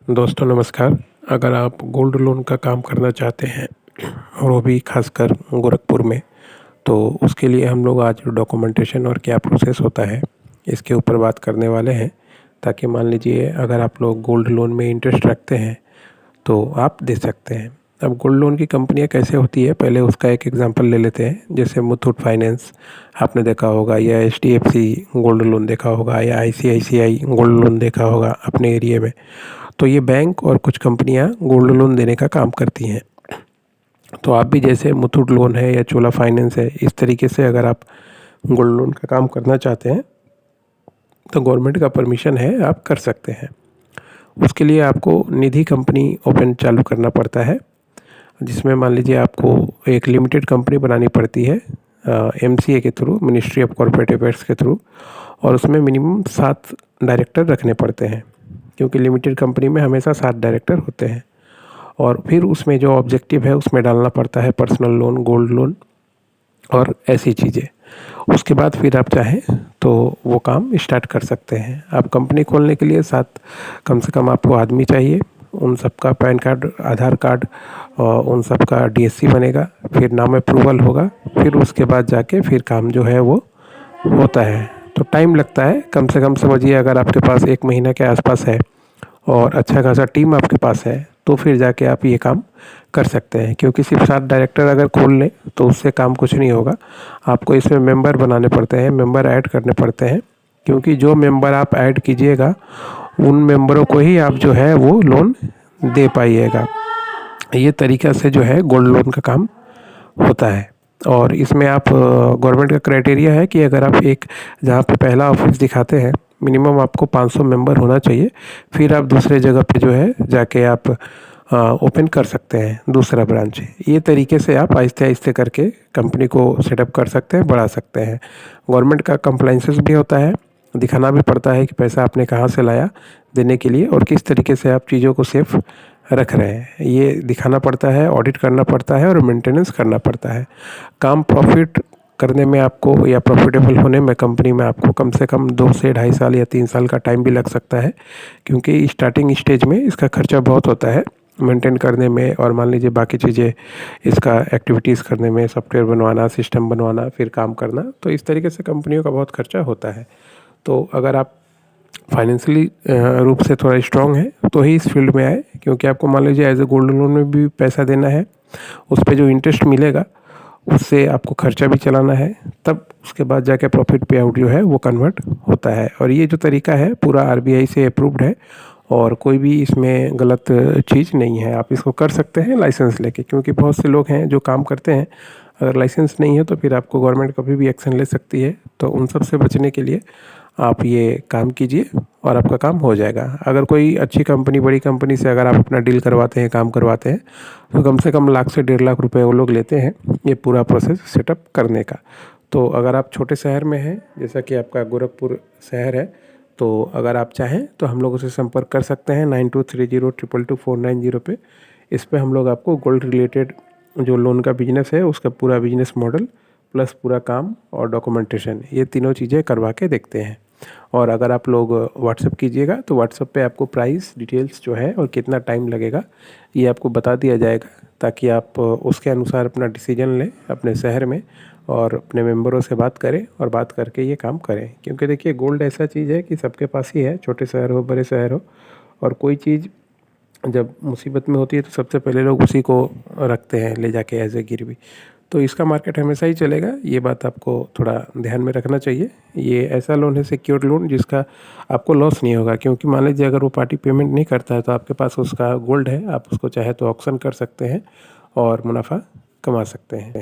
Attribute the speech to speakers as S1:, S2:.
S1: दोस्तों नमस्कार। अगर आप गोल्ड लोन का काम करना चाहते हैं और वो भी खासकर गोरखपुर में, तो उसके लिए हम लोग आज डॉक्यूमेंटेशन और क्या प्रोसेस होता है इसके ऊपर बात करने वाले हैं। ताकि मान लीजिए अगर आप लोग गोल्ड लोन में इंटरेस्ट रखते हैं तो आप दे सकते हैं। अब गोल्ड लोन की कंपनियां कैसे होती है, पहले उसका एक एग्जांपल ले लेते हैं। जैसे मुथूट फाइनेंस आपने देखा होगा, या HDFC गोल्ड लोन देखा होगा, या ICICI गोल्ड लोन देखा होगा अपने एरिया में। तो ये बैंक और कुछ कंपनियां गोल्ड लोन देने का काम करती हैं। तो आप भी जैसे मुथूट लोन है या चोला फाइनेंस है, इस तरीके से अगर आप गोल्ड लोन का काम करना चाहते हैं तो गवर्नमेंट का परमिशन है, आप कर सकते हैं। उसके लिए आपको निधि कंपनी ओपन चालू करना पड़ता है, जिसमें मान लीजिए आपको एक लिमिटेड कंपनी बनानी पड़ती है MCA के through, ministry of corporate affairs के थ्रू। और उसमें मिनिमम 7 डायरेक्टर रखने पड़ते हैं, क्योंकि लिमिटेड कंपनी में हमेशा 7 डायरेक्टर होते हैं। और फिर उसमें जो ऑब्जेक्टिव है उसमें डालना पड़ता है पर्सनल लोन, गोल्ड लोन और ऐसी चीज़ें। उसके बाद फिर आप चाहें तो वो काम स्टार्ट कर सकते हैं। आप कंपनी खोलने के लिए 7 कम से कम आपको आदमी चाहिए। उन सबका पैन कार्ड, आधार कार्ड और उन सबका DSC बनेगा, फिर नाम अप्रूवल होगा, फिर उसके बाद जाके फिर काम जो है वो होता है। तो टाइम लगता है, कम से कम समझिए अगर आपके पास 1 महीना के आसपास है और अच्छा खासा टीम आपके पास है तो फिर जाके आप ये काम कर सकते हैं। क्योंकि सिर्फ 7 डायरेक्टर अगर खोल लें तो उससे काम कुछ नहीं होगा। आपको इसमें मेंबर बनाने पड़ते हैं, मेंबर ऐड करने पड़ते हैं। क्योंकि जो मेंबर आप ऐड कीजिएगा उन मेंबरों को ही आप जो है वो लोन दे पाइएगा। ये तरीक़ा से जो है गोल्ड लोन का काम होता है। और इसमें आप गवर्नमेंट का क्राइटेरिया है कि अगर आप एक जहाँ पे पहला ऑफिस दिखाते हैं, मिनिमम आपको 500 मेंबर होना चाहिए। फिर आप दूसरे जगह पे जो है जाके आप ओपन कर सकते हैं दूसरा ब्रांच। ये तरीके से आप आहिस्ते आहिस्ते करके कंपनी को सेटअप कर सकते हैं, बढ़ा सकते हैं। गवर्नमेंट का कंप्लाइंसेस भी होता है, दिखाना भी पड़ता है कि पैसा आपने कहाँ से लाया देने के लिए और किस तरीके से आप चीज़ों को सेफ रख रहे हैं, ये दिखाना पड़ता है, ऑडिट करना पड़ता है और मेंटेनेंस करना पड़ता है। काम प्रॉफिट करने में आपको या प्रॉफिटेबल होने में कंपनी में आपको कम से कम 2 से 2.5 साल या 3 साल का टाइम भी लग सकता है। क्योंकि स्टार्टिंग स्टेज में इसका खर्चा बहुत होता है मेंटेन करने में, और मान लीजिए बाकी चीज़ें इसका एक्टिविटीज़ करने में, सॉफ्टवेयर बनवाना, सिस्टम बनवाना, फिर काम करना। तो इस तरीके से कंपनियों का बहुत खर्चा होता है। तो अगर आप फाइनेंशियली रूप से थोड़ा स्ट्रॉन्ग है तो ही इस फील्ड में आए। क्योंकि आपको मान लीजिए एज ए गोल्ड लोन में भी पैसा देना है, उस पर जो इंटरेस्ट मिलेगा उससे आपको खर्चा भी चलाना है, तब उसके बाद जाके प्रॉफिट पे आउट जो है वो कन्वर्ट होता है। और ये जो तरीका है पूरा RBI से अप्रूव्ड है और कोई भी इसमें गलत चीज़ नहीं है। आप इसको कर सकते हैं लाइसेंस लेके, क्योंकि बहुत से लोग हैं जो काम करते हैं, अगर लाइसेंस नहीं है तो फिर आपको गवर्नमेंट कभी भी एक्शन ले सकती है। तो उन सब से बचने के लिए आप ये काम कीजिए और आपका काम हो जाएगा। अगर कोई अच्छी कंपनी, बड़ी कंपनी से अगर आप अपना डील करवाते हैं, काम करवाते हैं, तो कम से कम लाख से 1.5 लाख रुपए वो लोग लेते हैं ये पूरा प्रोसेस सेटअप करने का। तो अगर आप छोटे शहर में हैं, जैसा कि आपका गोरखपुर शहर है, तो अगर आप चाहें तो हम लोगों से संपर्क कर सकते हैं 9230222490 पे। इस पे हम लोग आपको गोल्ड रिलेटेड जो लोन का बिजनेस है उसका पूरा बिजनेस मॉडल प्लस पूरा काम और डॉक्यूमेंटेशन, ये तीनों चीज़ें करवा के देखते हैं। और अगर आप लोग व्हाट्सएप कीजिएगा तो व्हाट्सएप पे आपको प्राइस डिटेल्स जो है और कितना टाइम लगेगा ये आपको बता दिया जाएगा, ताकि आप उसके अनुसार अपना डिसीजन लें अपने शहर में और अपने मेंबरों से बात करें और बात करके ये काम करें। क्योंकि देखिए गोल्ड ऐसा चीज़ है कि सबके पास ही है, छोटे शहर हो बड़े शहर हो। और कोई चीज़ जब मुसीबत में होती है तो सबसे पहले लोग उसी को रखते हैं ले जाके एज ए गिरवी। तो इसका मार्केट हमेशा ही चलेगा, ये बात आपको थोड़ा ध्यान में रखना चाहिए। ये ऐसा लोन है सिक्योर्ड लोन जिसका आपको लॉस नहीं होगा। क्योंकि मान लीजिए अगर वो पार्टी पेमेंट नहीं करता है तो आपके पास उसका गोल्ड है, आप उसको चाहे तो ऑक्शन कर सकते हैं और मुनाफा कमा सकते हैं।